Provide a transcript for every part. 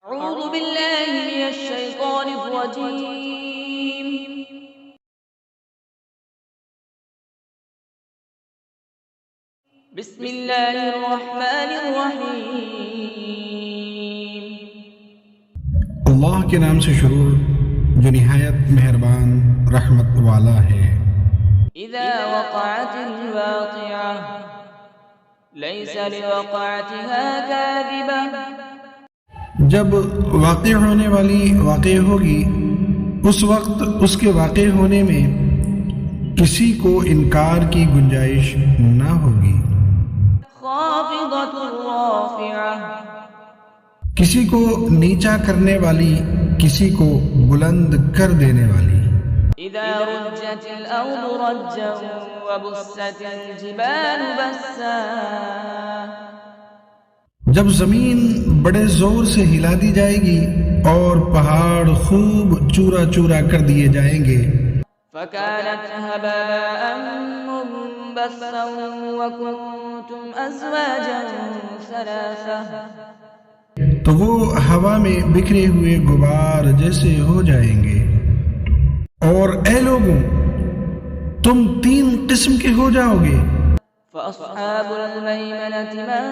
أعوذ بالله من الشيطان الرجيم. بسم الله الرحمن الرحيم. اللہ کے نام سے شروع جو نہایت مہربان رحمت والا ہے۔ إذا وقعت الواقعة ليس لوقعتها كاذبة. جب واقع ہونے والی واقع ہوگی اس وقت اس کے واقع ہونے میں کسی کو انکار کی گنجائش نہ ہوگی، خافضة رافعة. کسی کو نیچا کرنے والی، کسی کو بلند کر دینے والی۔ إذا رجت الأرض رجا وبست الجبال بسا. جب زمین بڑے زور سے ہلا دی جائے گی اور پہاڑ خوب چورا چورا کر دیے جائیں گے، فكانت هباء منبثا وكنتم أزواجا ثلاثة. تو وہ ہوا میں بکھرے ہوئے غبار جیسے ہو جائیں گے۔ اور اے لوگوں، تم تین قسم کے ہو جاؤ گے۔ فأصحاب الميمنة ما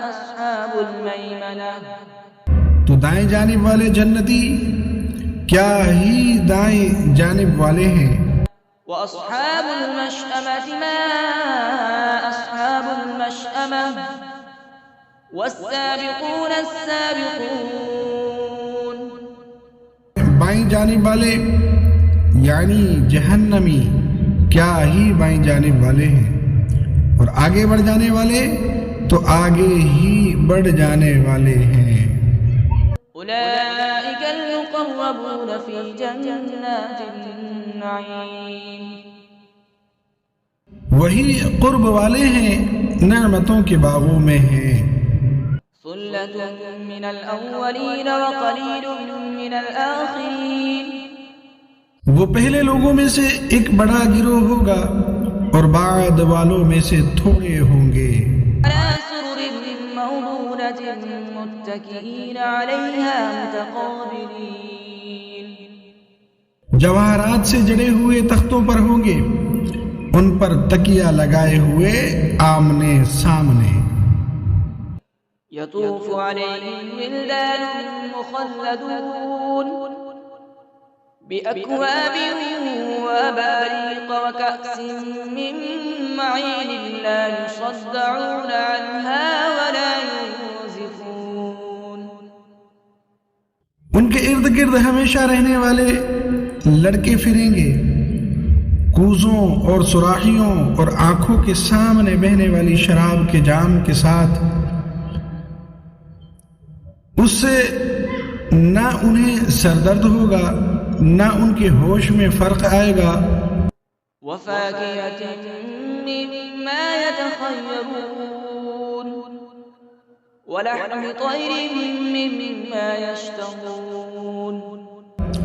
أصحاب الميمنة. تو دائیں جانب والے جنتی کیا ہی دائیں جانب والے ہیں۔ وأصحاب المشأمة ما أصحاب المشأمة. والسابقون السابقون. بائیں جانب والے یعنی جہنمی کیا ہی بائیں جانب والے ہیں، اور آگے بڑھ جانے والے تو آگے ہی بڑھ جانے والے ہیں۔ أولئك المقربون في جنات النعيم. وہی قرب والے ہیں، نعمتوں کے باغوں میں ہیں۔ ثلة من الأولين وقليل من الآخرين. وہ پہلے لوگوں میں سے ایک بڑا گروہ ہوگا اور بعد والوں میں سے تھوڑے ہوں گے۔ على سرر موضونة متكئين عليها متقابلين. جواہرات سے جڑے ہوئے تختوں پر ہوں گے، ان پر تکیہ لگائے ہوئے آمنے سامنے۔ يطوف عليهم ولدان مخلدون بأكواب وأباريق وكأس من معين لا يصدعون عنها ولا ينزفون. ان کے ارد گرد ہمیشہ رہنے والے لڑکے پھریں گے، کوزوں اور سراخیوں اور آنکھوں کے سامنے بہنے والی شراب کے جام کے ساتھ۔ اس سے نہ انہیں سردرد ہوگا، نہ ان کے ہوش میں فرق آئے گا۔ وفاكهة مما يتخيرون ولحم طير مما يشتهون.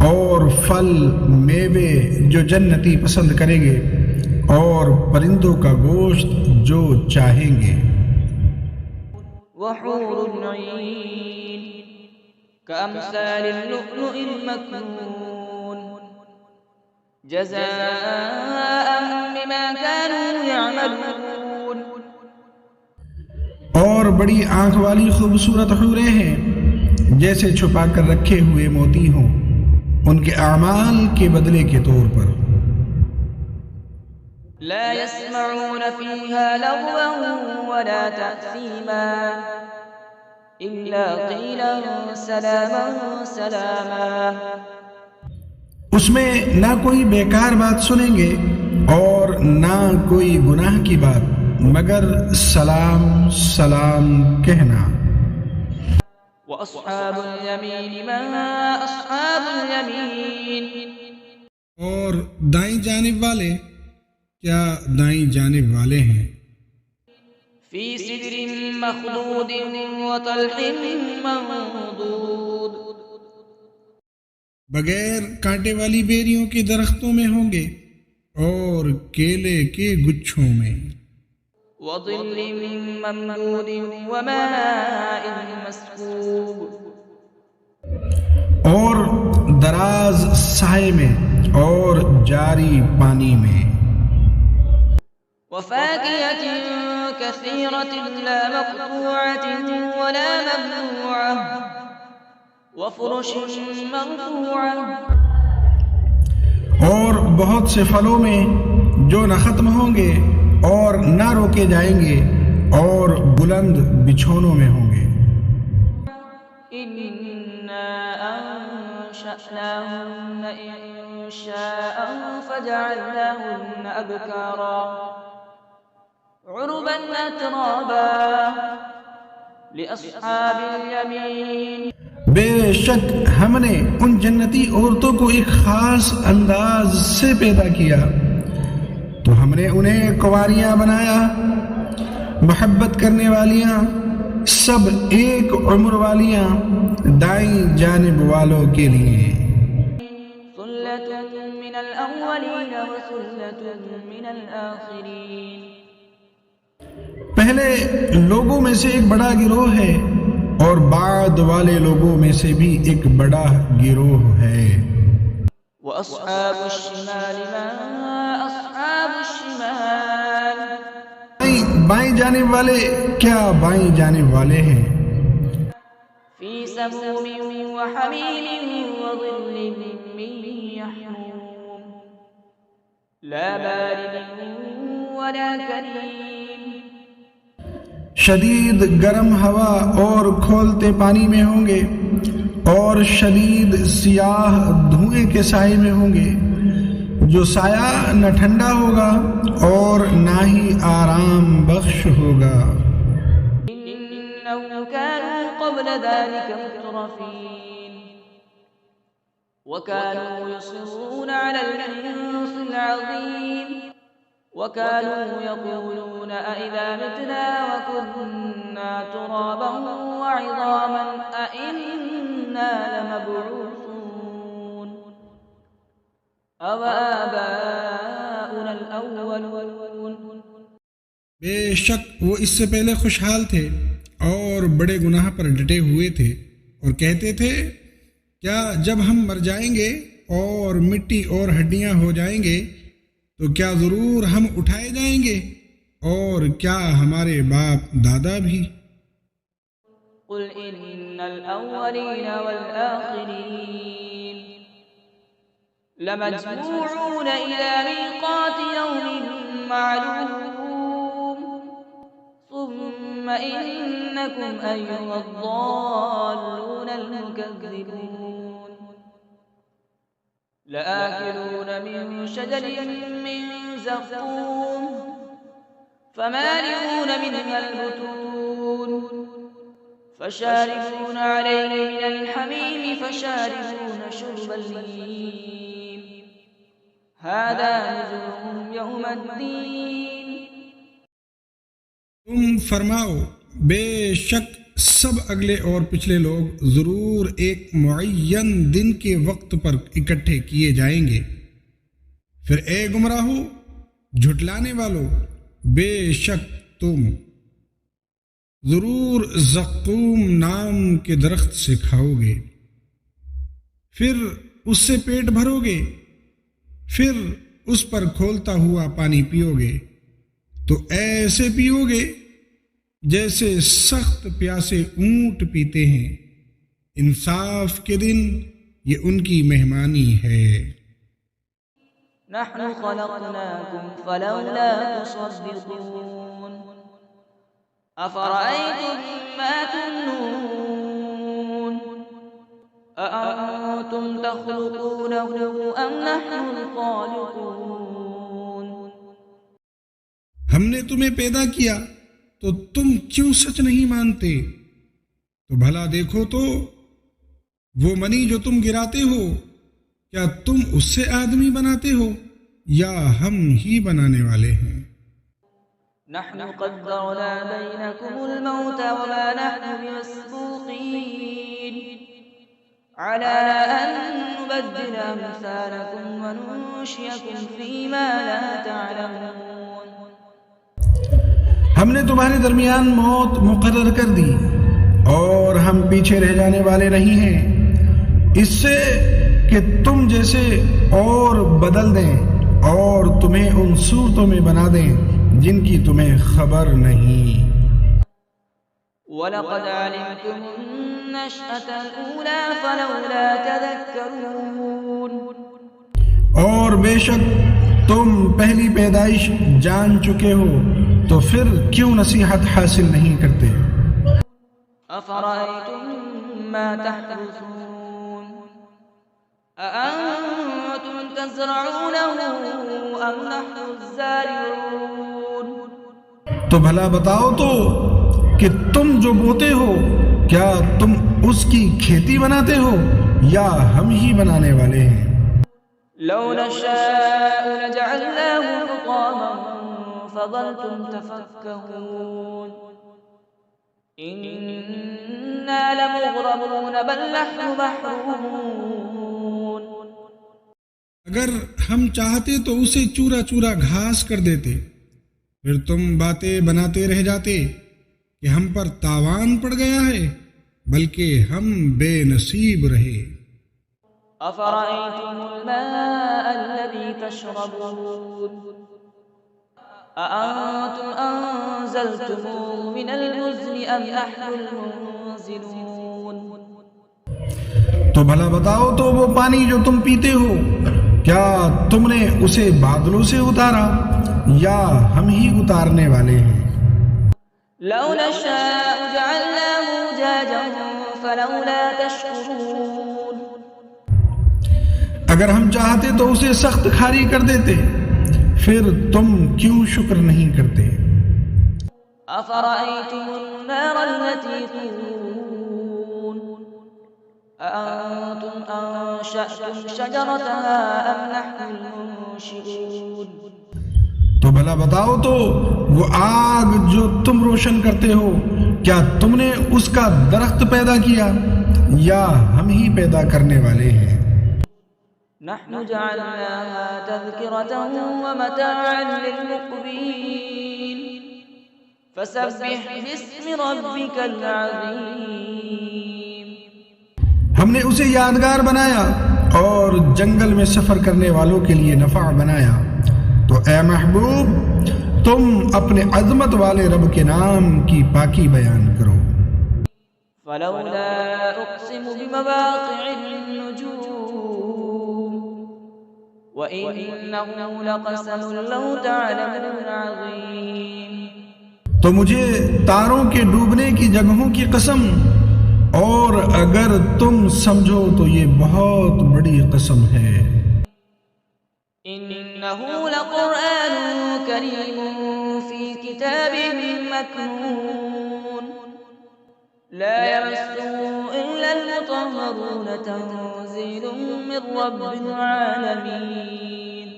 اور پھل میوے جو جنتی پسند کریں گے، اور پرندوں کا گوشت جو چاہیں گے۔ وحور عين كأمثال اللؤلؤ المكنون جزاء بما كانوا يعملون. اور بڑی آنکھ والی خوبصورت حوریں ہیں جیسے چھپا کر رکھے ہوئے موتی ہوں، ان کے اعمال کے بدلے کے طور پر۔ لا يسمعون فيها لغوا ولا تأثيما إلا قيلا سلاما سلاما. اس میں نہ کوئی بیکار بات سنیں گے اور نہ کوئی گناہ کی بات، مگر سلام سلام کہنا۔ وأصحاب اليمين ما أصحاب اليمين. اور دائیں جانب والے کیا دائیں جانب والے ہیں۔ في سدر مخضود وطلح منضود. بغیر کانٹے والی بیریوں کے درختوں میں ہوں گے اور کیلے کے گچھوں میں۔ وظل ممدود وماء مسكوب. سائے میں اور جاری پانی میں. وفاكهة كثيرة لا مقطوعة ولا ممنوعة وفرش مرفوعة. اور بہت سے پھلوں میں جو نہ ختم ہوں گے اور نہ روکے جائیں گے اور بلند بچھونوں میں ہوں گے. إنا أنشأناهن إنشاء فجعلناهن أبكارا عربا أترابا لأصحاب اليمين. بے شک ہم نے ان جنتی عورتوں کو ایک خاص انداز سے پیدا کیا تو ہم نے انہیں کنواریاں بنایا، محبت کرنے والیاں، سب ایک عمر والیاں دائیں جانب والوں کے لیے. ثلة من الأولين وثلة من الآخرين. پہلے لوگوں میں سے ایک بڑا گروہ ہے اور بعد والے لوگوں میں سے بھی ایک بڑا گروہ ہے. وأصحاب الشمال ما أصحاب الشمال. بائیں جانب والے کیا بائیں جانب والے ہیں. في سموم وحميم وظل من يحموم لا بارد ولا كريم. شدید گرم ہوا اور کھولتے پانی میں ہوں گے اور شدید سیاہ دھوئیں کے سائے میں ہوں گے جو سایہ نہ ٹھنڈا ہوگا اور نہ ہی آرام بخش ہوگا. إنهم كانوا قبل ذلك مترفين وكانوا يصرون على الحنث العظيم وكانوا يقولون أئذا متنا وكنا ترابا وعظاما أئنا لمبعوثون أو آباؤنا الأولون. بے شک وہ اس سے پہلے خوشحال تھے اور بڑے گناہ پر ڈٹے ہوئے تھے اور کہتے تھے کیا جب ہم مر جائیں گے اور مٹی اور ہڈیاں ہو جائیں گے تو کیا ضرور ہم اٹھائے جائیں گے اور کیا ہمارے باپ دادا بھی. قل إن الأولين والآخرين لمجموعون إلى ميقات يوم معلوم ثم إنكم أيها الضالون المكذبون لآكلون من شجر من زقوم فمالئون منها البطون فشاربون عليه من الحميم فشاربون شرب الهيم هذا نزلهم يوم الدين. تم فرماؤ بے شک سب اگلے اور پچھلے لوگ ضرور ایک معین دن کے وقت پر اکٹھے کیے جائیں گے. پھر اے گمراہو جھٹلانے والو بے شک تم ضرور زقوم نام کے درخت سے کھاؤ گے، پھر اس سے پیٹ بھرو گے، پھر اس پر کھولتا ہوا پانی پیو گے تو ایسے پیو گے جیسے سخت پیاسے اونٹ پیتے ہیں. انصاف کے دن یہ ان کی مہمانی ہے. نحن خلقناكم فلولا تصدقون أفرأيتم ما تمنون أأنتم تخلقونه أم نحن الخالقون. ہم نے تمہیں پیدا کیا تو تم کیوں سچ نہیں مانتے؟ تو بھلا دیکھو تو وہ منی جو تم گراتے ہو کیا تم اس سے آدمی بناتے ہو یا ہم ہی بنانے والے ہیں؟ نحن قدرنا بينكم الموت وما نحن بمسبوقين على أن نبدل أمثالكم وننشئكم فيما لا تعلمون. ہم نے تمہارے درمیان موت مقرر کر دی اور ہم پیچھے رہ جانے والے نہیں ہیں اس سے کہ کہ تم جیسے اور بدل دیں اور تمہیں ان صورتوں میں بنا دیں جن کی تمہیں خبر نہیں۔ وَلَقَدْ عَلِمْتُمُ النَّشْأَةَ الْأُولَى فَلَوْلَا تَذَكَّرُونَ۔ اور بے شک تم پہلی پیدائش جان چکے ہو تو پھر کیوں نصیحت حاصل نہیں کرتے؟ أَفَرَأَيْتُم مَّا تَحْرُثُونَ أَأَنتُمْ تَزْرَعُونَهُ أَمْ نَحْنُ الزَّارِعُونَ۔ تو بھلا بتاؤ تو کہ تم جو بوتے ہو کیا تم اس کی کھیتی بناتے ہو یا ہم ہی بنانے والے ہیں؟ لو نشاء لجعلناه حطاما فظلتم تفكهون إنا لمغرمون بل نحن محرومون۔ اگر ہم چاہتے تو اسے چورا چورا گھاس کر دیتے، پھر تم باتیں بناتے رہ جاتے کہ ہم پر تاوان پڑ گیا ہے، بلکہ ہم بے نصیب رہے۔ أفرأيتم الماء الذي تشربون أأنتم أنزلتموه من المزن أم نحن المنزلون۔ تو بھلا بتاؤ تو وہ پانی جو تم پیتے ہو کیا تم نے اسے بادلوں سے اتارا یا ہم ہی اتارنے والے ہیں؟ لو نشاء جعلناه أجاجا فلولا تشكرون۔ اگر ہم چاہتے تو اسے سخت کھاری کر دیتے، پھر تم کیوں شکر نہیں کرتے؟ أفرأيتم النار التي تورون أأنتم أنشأتم شجرتها أم نحن المنشئون۔ تو بھلا بتاؤ تو وہ آگ جو تم روشن کرتے ہو کیا تم نے اس کا درخت پیدا کیا یا ہم ہی پیدا کرنے والے ہیں؟ نحن جعلناها تذكرة ومتاعا للمقوين فسبح باسم ربك العظيم۔ ہم نے اسے یادگار بنایا اور جنگل میں سفر کرنے والوں کے لیے نفع بنایا، تو اے محبوب تم اپنے عظمت والے رب کے نام کی پاکی بیان کرو۔ فلولا أقسم بمواقع النجوم وإنه لقسم لو تعلمون عظيم۔ تو مجھے تاروں کے ڈوبنے کی جگہوں کی قسم، اور اگر تم سمجھو تو یہ بہت بڑی قسم ہے۔ إنه لقرآن كريم في كتاب مكنون لا يمسه إلا المطهرون تنزيل من رب العالمين۔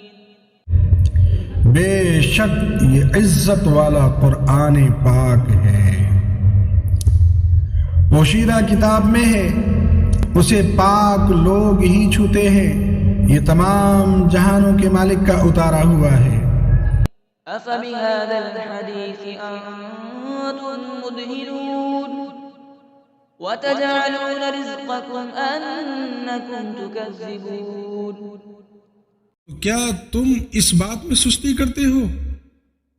بے شک یہ عزت والا قرآن پاک ہے، پوشیدہ کتاب میں ہے، اسے پاک لوگ ہی چھوتے ہیں، یہ تمام جہانوں کے مالک کا اتارا ہوا ہے۔ أفبهذا الحديث أنتم مدهنون وتجعلون رزقكم أنكم تكذبون۔ کیا تم اس بات میں سستی کرتے ہو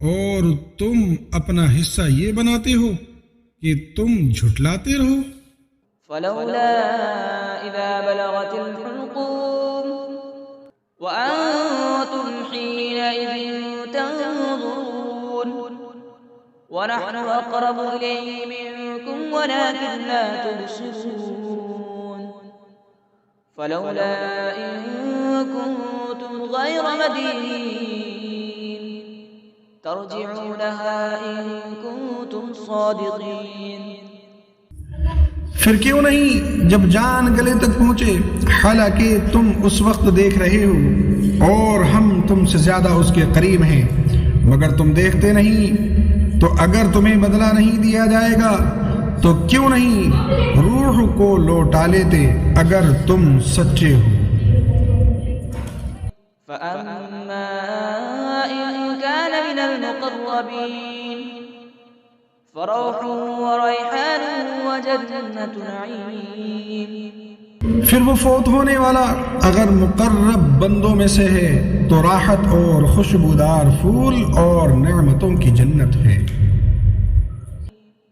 اور تم اپنا حصہ یہ بناتے ہو کہ تم جھٹلاتے رہو؟ فلولا إذا بلغت الحلقوم وأنتم حينئذ تنظرون ونحن أقرب إليه منكم ولكن لا تبصرون۔ فلولا إن كنتم غير مدينين ترجعونها إن كنتم صادقين۔ پھر کیوں نہیں جب جان گلے تک پہنچے، حالانکہ تم اس وقت دیکھ رہے ہو اور ہم تم سے زیادہ اس کے قریب ہیں، مگر تم دیکھتے نہیں، تو اگر تمہیں بدلہ نہیں دیا جائے گا تو کیوں نہیں روح کو لوٹا لیتے اگر تم سچے ہو۔ فأما إن كان من المقربين فروح وريحان وجنة نعيم۔ پھر وہ فوت ہونے والا اگر مقرب بندوں میں سے ہے تو راحت اور خوشبودار پھول اور نعمتوں کی جنت ہے۔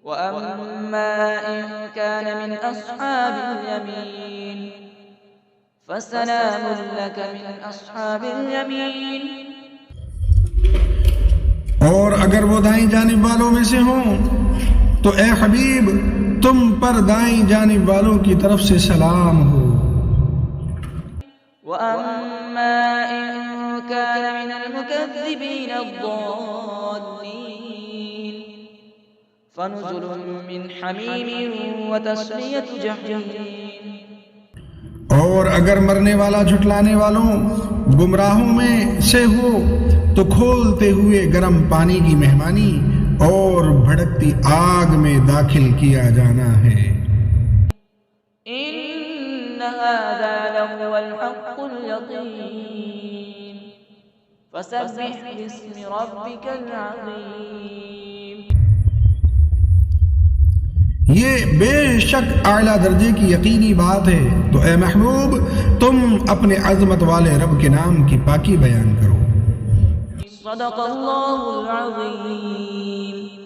وأما إن كان من أصحاب اليمين فسلام لك من أصحاب اليمين۔ اور اگر وہ دائیں جانب والوں میں سے ہوں تو اے حبیب تم پر دائیں جانب والوں کی طرف سے سلام ہو۔ وأما إن كان من المكذبين الضالين فنزل من حميم وتصلية جحيم۔ اور اگر مرنے والا جھٹلانے والوں گمراہوں میں سے ہو تو کھولتے ہوئے گرم پانی کی مہمانی اور بھڑکتی آگ میں داخل کیا جانا ہے۔ إن هذا لهو الحق اليقين فسبح باسم ربك العظيم۔ یہ بے شک اعلیٰ درجے کی یقینی بات ہے، تو اے محبوب تم اپنے عظمت والے رب کے نام کی پاکی بیان کرو۔ صدق اللہ العظیم۔